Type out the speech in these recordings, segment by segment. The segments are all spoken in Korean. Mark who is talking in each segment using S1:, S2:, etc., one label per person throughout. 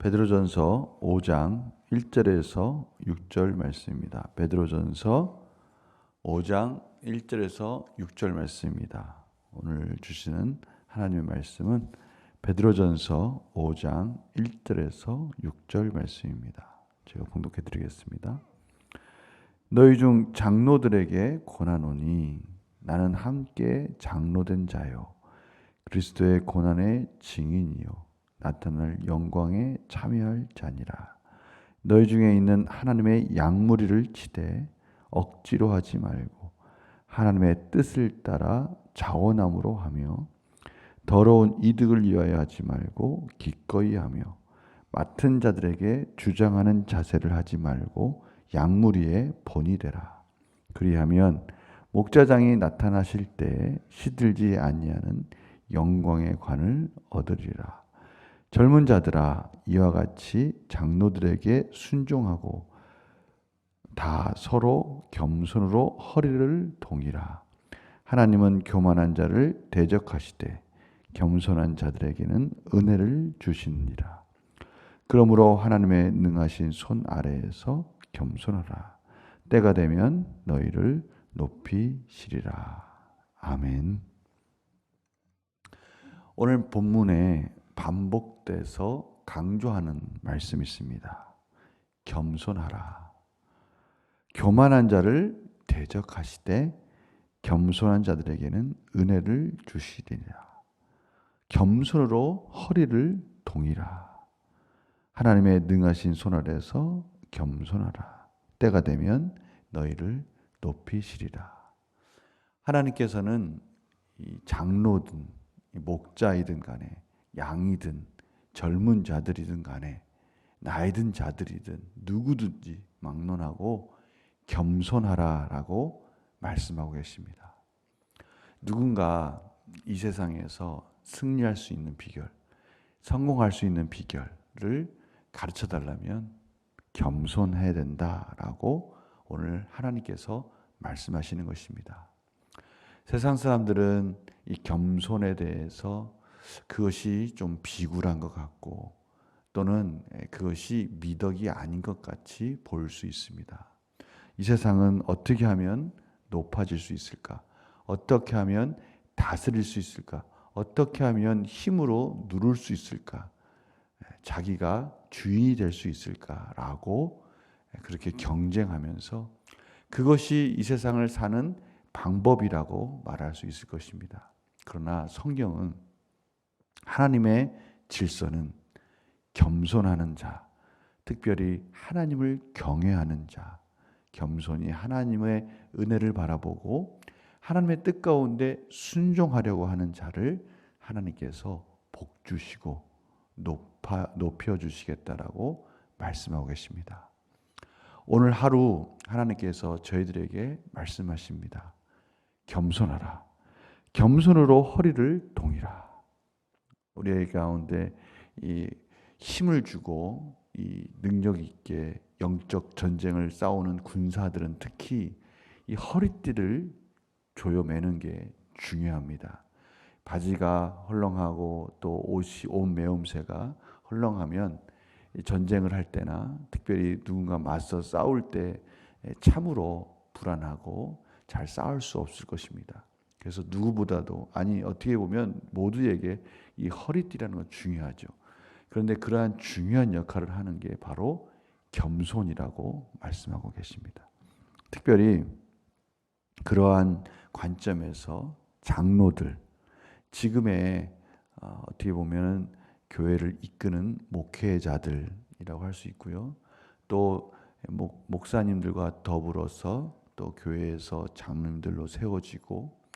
S1: 베드로전서 5장 1절에서 6절 말씀입니다. 베드로전서 5장 1절에서 6절 말씀입니다. 오늘 주시는 하나님의 말씀은 베드로전서 5장 1절에서 6절 말씀입니다. 제가 봉독해 드리겠습니다. 너희 중 장로들에게 권하노니 나는 함께 장로된 자요 그리스도의 고난의 증인이요 나타날 영광에 참여할 자니라. 너희 중에 있는 하나님의 양무리를 치되 억지로 하지 말고 하나님의 뜻을 따라 자원함으로 하며 더러운 이득을 위하여 하지 말고 기꺼이 하며 맡은 자들에게 주장하는 자세를 하지 말고 양무리의 본이 되라. 그리하면 목자장이 나타나실 때 시들지 아니하는 영광의 관을 얻으리라. 젊은 자들아 이와 같이 장로들에게 순종하고 다 서로 겸손으로 허리를 동이라. 하나님은 교만한 자를 대적하시되 겸손한 자들에게는 은혜를 주시느니라. 그러므로 하나님의 능하신 손 아래에서 겸손하라. 때가 되면 너희를 높이시리라. 아멘. 오늘 본문에 반복돼서 강조하는 말씀이 있습니다. 겸손하라. 교만한 자를 대적하시되 겸손한 자들에게는 은혜를 주시리라. 겸손으로 허리를 동이라. 하나님의 능하신 손 아래에서 겸손하라. 때가 되면 너희를 높이시리라. 하나님께서는 이 장로든 목자이든 간에 양이든 젊은 자들이든 간에 나이 든 자들이든 누구든지 막론하고 겸손하라라고 말씀하고 계십니다. 누군가 이 세상에서 승리할 수 있는 비결, 성공할 수 있는 비결을 가르쳐 달라면 겸손해야 된다라고 오늘 하나님께서 말씀하시는 것입니다. 세상 사람들은 이 겸손에 대해서 그것이 좀 비굴한 것 같고 또는 그것이 미덕이 아닌 것 같이 보일 수 있습니다. 이 세상은 어떻게 하면 높아질 수 있을까? 어떻게 하면 다스릴 수 있을까? 어떻게 하면 힘으로 누를 수 있을까? 자기가 주인이 될 수 있을까라고 그렇게 경쟁하면서 그것이 이 세상을 사는 방법이라고 말할 수 있을 것입니다. 그러나 성경은 하나님의 질서는 겸손하는 자, 특별히 하나님을 경외하는 자, 겸손히 하나님의 은혜를 바라보고 하나님의 뜻 가운데 순종하려고 하는 자를 하나님께서 복 주시고 높여 주시겠다라고 말씀하고 계십니다. 오늘 하루 하나님께서 저희들에게 말씀하십니다. 겸손하라. 겸손으로 허리를 동이라. 우리 가운데 이 힘을 주고 이 능력 있게 영적 전쟁을 싸우는 군사들은 특히 이 허리띠를 조여매는 게 중요합니다. 바지가 헐렁하고 또 옷 매음새가 헐렁하면 전쟁을 할 때나 특별히 누군가 맞서 싸울 때 참으로 불안하고 잘 싸울 수 없을 것입니다. 그래서 누구보다도 어떻게 보면 모두에게 이 허리띠라는 건 중요하죠. 그런데 그러한 중요한 역할을 하는 게 바로 겸손이라고 말씀하고 계십니다. 특별히 그러한 관점에서 장로들, 지금의 어떻게 보면 교회를 이끄는 목회자들이라고 할 수 있고요. 또 목사님들과 더불어서 또 교회에서 장로들로 세워지고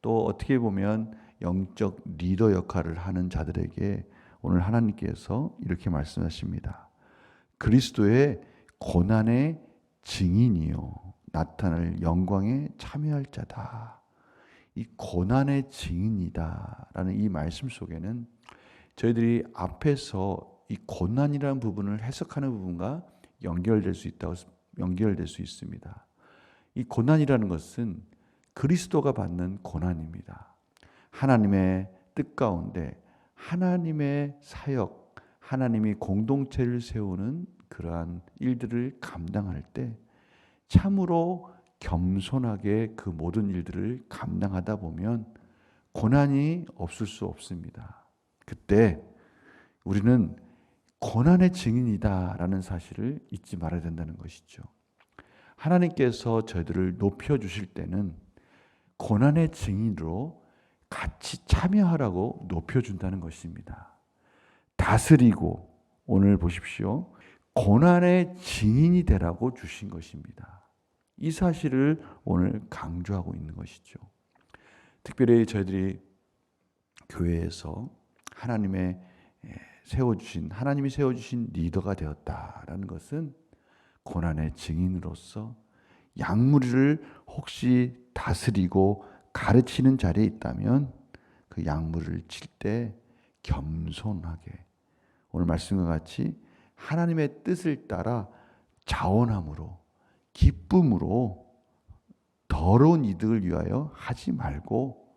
S1: 또 어떻게 보면 영적 리더 역할을 하는 자들에게 오늘 하나님께서 이렇게 말씀하십니다. 그리스도의 고난의 증인이요 나타날 영광에 참여할 자다. 이 고난의 증인이다라는 이 말씀 속에는 저희들이 앞에서 이 고난이라는 부분을 해석하는 부분과 연결될 수 있습니다. 이 고난이라는 것은 그리스도가 받는 고난입니다. 하나님의 뜻 가운데 하나님의 사역, 하나님이 공동체를 세우는 그러한 일들을 감당할 때 참으로 겸손하게 그 모든 일들을 감당하다 보면 고난이 없을 수 없습니다. 그때 우리는 고난의 증인이다라는 사실을 잊지 말아야 된다는 것이죠. 하나님께서 저희들을 높여주실 때는 고난의 증인으로 같이 참여하라고 높여준다는 것입니다. 다스리고, 오늘 보십시오. 고난의 증인이 되라고 주신 것입니다. 이 사실을 오늘 강조하고 있는 것이죠. 특별히 저희들이 교회에서 하나님이 세워주신 리더가 되었다라는 것은 고난의 증인으로서 양무리를 혹시 다스리고 가르치는 자리에 있다면 그 양무리를 칠 때 겸손하게, 오늘 말씀과 같이 하나님의 뜻을 따라 자원함으로, 기쁨으로 더러운 이득을 위하여 하지 말고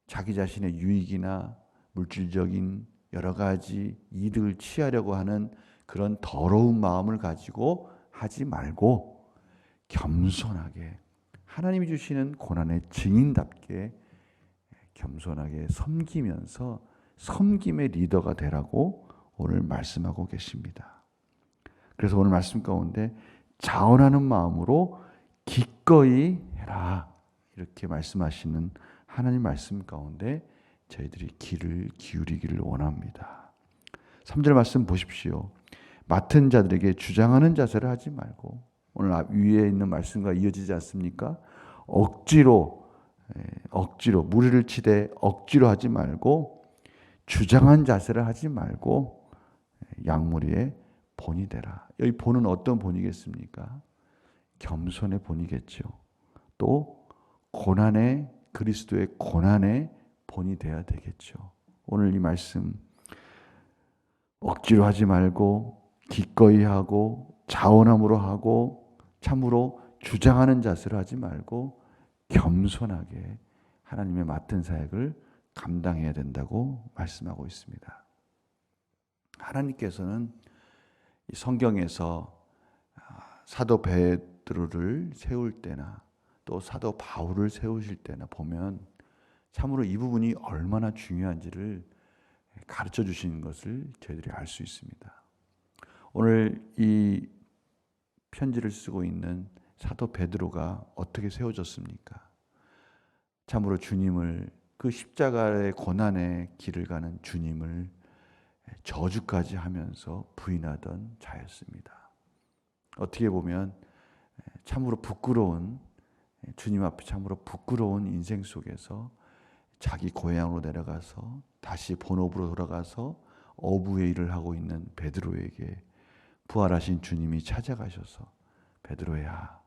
S1: 자기 자신의 유익이나 물질적인 여러 가지 이득을 취하려고 하는 그런 더러운 마음을 가지고 하지 말고 겸손하게 하나님이 주시는 고난의 증인답게 겸손하게 섬기면서 섬김의 리더가 되라고 오늘 말씀하고 계십니다. 그래서 오늘 말씀 가운데 자원하는 마음으로 기꺼이 해라 이렇게 말씀하시는 하나님 말씀 가운데 저희들이 귀를 기울이기를 원합니다. 3절 말씀 보십시오. 맡은 자들에게 주장하는 자세를 하지 말고, 오늘 위에 있는 말씀과 이어지지 않습니까? 억지로 무리를 치되 억지로 하지 말고 주장한 자세를 하지 말고 양무리의 본이 되라. 여기 본은 어떤 본이겠습니까? 겸손의 본이겠죠. 또 고난의, 그리스도의 고난의 본이 되어야 되겠죠. 오늘 이 말씀 억지로 하지 말고 기꺼이 하고 자원함으로 하고 참으로 주장하는 자세를 하지 말고 겸손하게 하나님의 맡은 사역을 감당해야 된다고 말씀하고 있습니다. 하나님께서는 성경에서 사도 베드로를 세울 때나 또 사도 바울을 세우실 때나 보면 참으로 이 부분이 얼마나 중요한지를 가르쳐 주시는 것을 저희들이 알 수 있습니다. 오늘 이 편지를 쓰고 있는 사도 베드로가 어떻게 세워졌습니까? 참으로 주님을, 그 십자가의 고난의 길을 가는 주님을 저주까지 하면서 부인하던 자였습니다. 어떻게 보면 참으로 부끄러운, 주님 앞에 참으로 부끄러운 인생 속에서 자기 고향으로 내려가서 다시 본업으로 돌아가서 어부의 일을 하고 있는 베드로에게 부활하신 주님이 찾아가셔서 베드로야,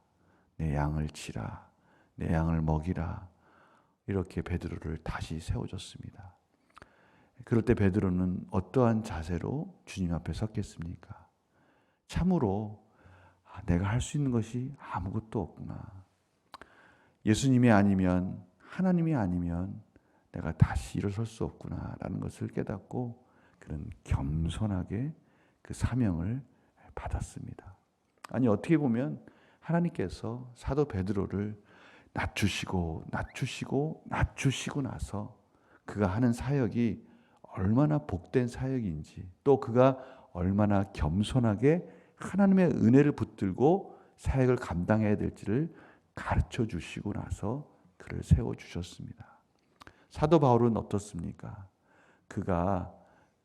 S1: 내 양을 치라, 내 양을 먹이라, 이렇게 베드로를 다시 세워줬습니다. 그럴 때 베드로는 어떠한 자세로 주님 앞에 섰겠습니까? 참으로 내가 할 수 있는 것이 아무것도 없구나. 예수님이 아니면, 하나님이 아니면 내가 다시 일어설 수 없구나라는 것을 깨닫고 그런 겸손하게 그 사명을 받았습니다. 아니, 어떻게 보면 하나님께서 사도 베드로를 낮추시고 나서 그가 하는 사역이 얼마나 복된 사역인지, 또 그가 얼마나 겸손하게 하나님의 은혜를 붙들고 사역을 감당해야 될지를 가르쳐 주시고 나서 그를 세워주셨습니다. 사도 바울은 어떻습니까? 그가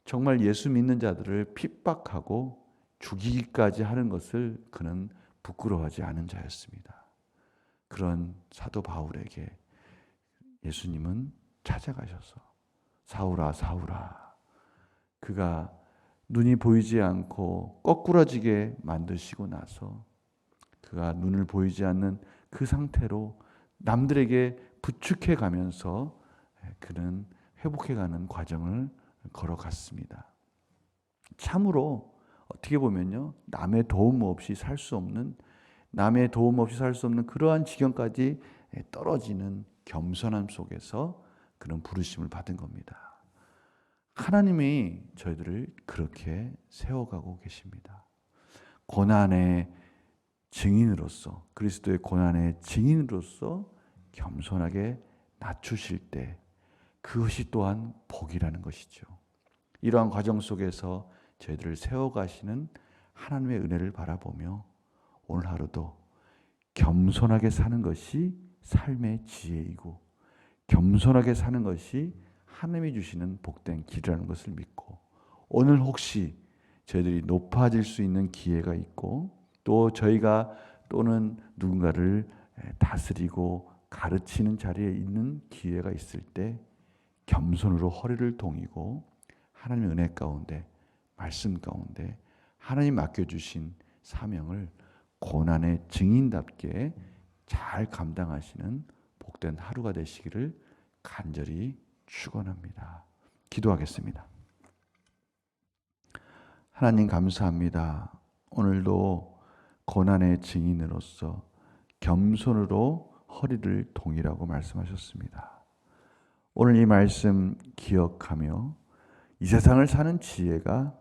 S1: 정말 예수 믿는 자들을 핍박하고 죽이기까지 하는 것을 그는 부끄러워하지 않은 자였습니다. 그런 사도 바울에게 예수님은 찾아가셔서 사울아, 사울아, 그가 눈이 보이지 않고 거꾸러지게 만드시고 나서 그가 눈을 보이지 않는 그 상태로 남들에게 부축해 가면서 그는 회복해가는 과정을 걸어갔습니다. 참으로 어떻게 보면요, 남의 도움 없이 살 수 없는 그러한 지경까지 떨어지는 겸손함 속에서 그런 부르심을 받은 겁니다. 하나님이 저희들을 그렇게 세워가고 계십니다. 고난의 증인으로서, 그리스도의 고난의 증인으로서 겸손하게 낮추실 때 그것이 또한 복이라는 것이죠. 이러한 과정 속에서 저희들을 세워가시는 하나님의 은혜를 바라보며 오늘 하루도 겸손하게 사는 것이 삶의 지혜이고 겸손하게 사는 것이 하나님이 주시는 복된 길이라는 것을 믿고, 오늘 혹시 저희들이 높아질 수 있는 기회가 있고 또 저희가 또는 누군가를 다스리고 가르치는 자리에 있는 기회가 있을 때 겸손으로 허리를 동이고 하나님의 은혜 가운데, 말씀 가운데 하나님 맡겨주신 사명을 고난의 증인답게 잘 감당하시는 복된 하루가 되시기를 간절히 축원합니다. 기도하겠습니다. 하나님 감사합니다. 오늘도 고난의 증인으로서 겸손으로 허리를 동이라고 말씀하셨습니다. 오늘 이 말씀 기억하며 이 세상을 사는 지혜가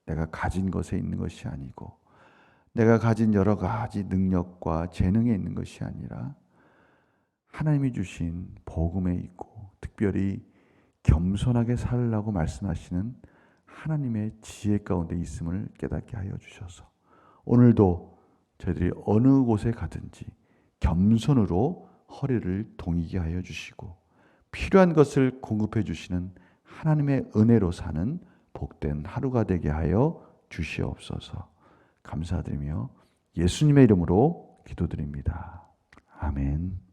S1: 내가 가진 것에 있는 것이 아니고 내가 가진 여러 가지 능력과 재능에 있는 것이 아니라 하나님이 주신 복음에 있고 특별히 겸손하게 살라고 말씀하시는 하나님의 지혜 가운데 있음을 깨닫게 하여 주셔서 오늘도 저희들이 어느 곳에 가든지 겸손으로 허리를 동이게 하여 주시고 필요한 것을 공급해 주시는 하나님의 은혜로 사는 복된 하루가 되게 하여 주시옵소서. 감사드리며 예수님의 이름으로 기도드립니다. 아멘.